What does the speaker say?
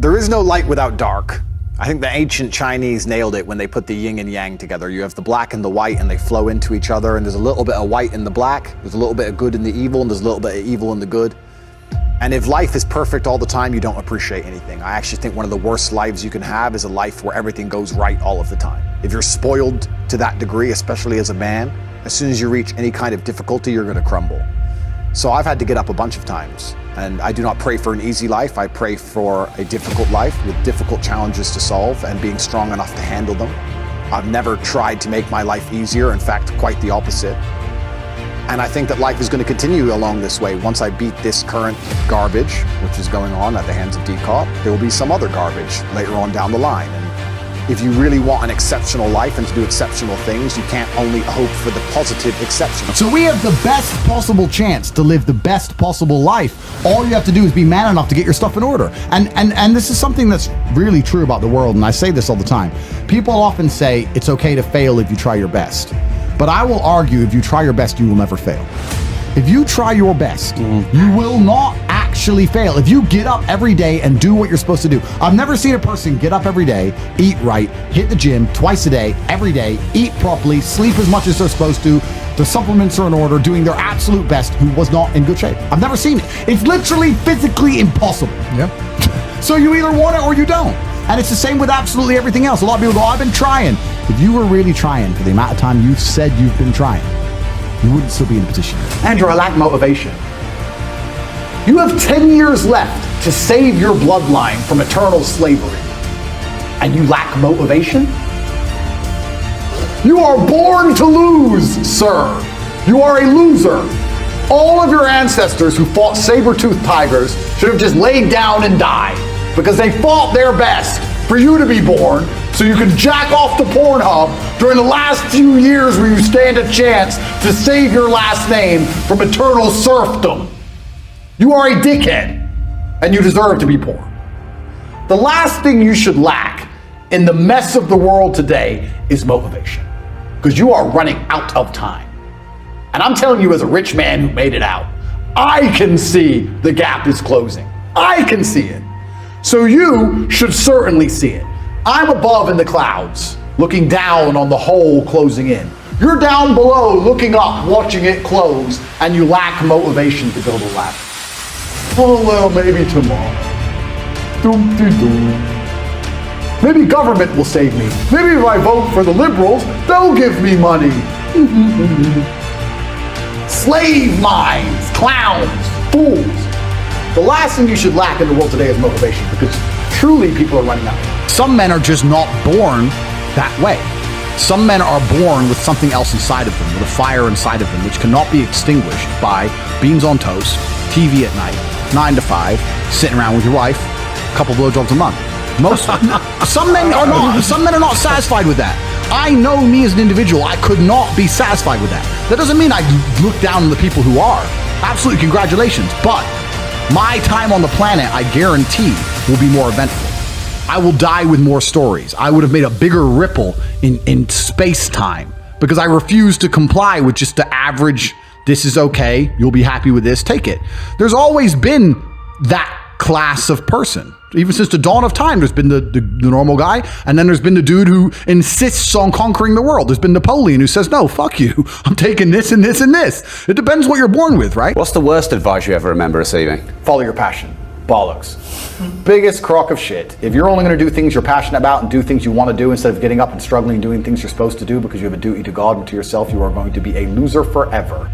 There is no light without dark. I think the ancient Chinese nailed it when they put the yin and yang together. You have the black and the white, and they flow into each other, and there's a little bit of white in the black, there's a little bit of good in the evil, and there's a little bit of evil in the good. And if life is perfect all the time, you don't appreciate anything. I actually think one of the worst lives you can have is a life where everything goes right all of the time. If you're spoiled to that degree, especially as a man, as soon as you reach any kind of difficulty, you're gonna crumble. So I've had to get up a bunch of times, and I do not pray for an easy life. I pray for a difficult life with difficult challenges to solve and being strong enough to handle them. I've never tried to make my life easier, in fact, quite the opposite. And I think that life is going to continue along this way. Once I beat this current garbage, which is going on at the hands of DCOT, there will be some other garbage later on down the line. And if you really want an exceptional life and to do exceptional things, you can't only hope for the positive exception. So we have the best possible chance to live the best possible life. All you have to do is be man enough to get your stuff in order. And this is something that's really true about the world, and I say this all the time. People often say it's okay to fail if you try your best. But I will argue, if you try your best, you will never fail. If you try your best, you will not actually fail. If you get up every day and do what you're supposed to do. I've never seen a person get up every day, eat right, hit the gym twice a day, every day, eat properly, sleep as much as they're supposed to, the supplements are in order, doing their absolute best, who was not in good shape. I've never seen it. It's literally physically impossible. Yep. So you either want it or you don't. And it's the same with absolutely everything else. A lot of people go, I've been trying. If you were really trying for the amount of time you've said you've been trying, you wouldn't still be in a position. Andrew, I lack motivation. You have 10 years left to save your bloodline from eternal slavery, and you lack motivation? You are born to lose, sir. You are a loser. All of your ancestors who fought saber-toothed tigers should have just laid down and died, because they fought their best for you to be born so you can jack off to Pornhub during the last few years where you stand a chance to save your last name from eternal serfdom. You are a dickhead, and you deserve to be poor. The last thing you should lack in the mess of the world today is motivation, because you are running out of time. And I'm telling you, as a rich man who made it out, I can see the gap is closing. I can see it. So you should certainly see it. I'm above in the clouds, looking down on the hole closing in. You're down below, looking up, watching it close, and you lack motivation to build a ladder. Oh, well, maybe tomorrow. Doom-de-doom. Maybe government will save me. Maybe if I vote for the liberals, they'll give me money. Slave minds, clowns, fools. The last thing you should lack in the world today is motivation, because truly people are running out. Some men are just not born that way. Some men are born with something else inside of them, with a fire inside of them, which cannot be extinguished by beans on toast, TV at night, 9 to 5, sitting around with your wife, a couple blowjobs a month. Some men are not satisfied with that. I know me as an individual, I could not be satisfied with that. That doesn't mean I look down on the people who are. Absolutely, congratulations. But my time on the planet, I guarantee, will be more eventful. I will die with more stories. I would have made a bigger ripple in space-time, because I refuse to comply with just the average, this is okay, you'll be happy with this, take it. There's always been that class of person. Even since the dawn of time, there's been the normal guy, and then there's been the dude who insists on conquering the world. There's been Napoleon who says, no, fuck you, I'm taking this and this and this. It depends what you're born with, right? What's the worst advice you ever remember receiving? Follow your passion. Bollocks. Biggest crock of shit. If you're only going to do things you're passionate about and do things you want to do instead of getting up and struggling doing things you're supposed to do because you have a duty to God and to yourself, you are going to be a loser forever.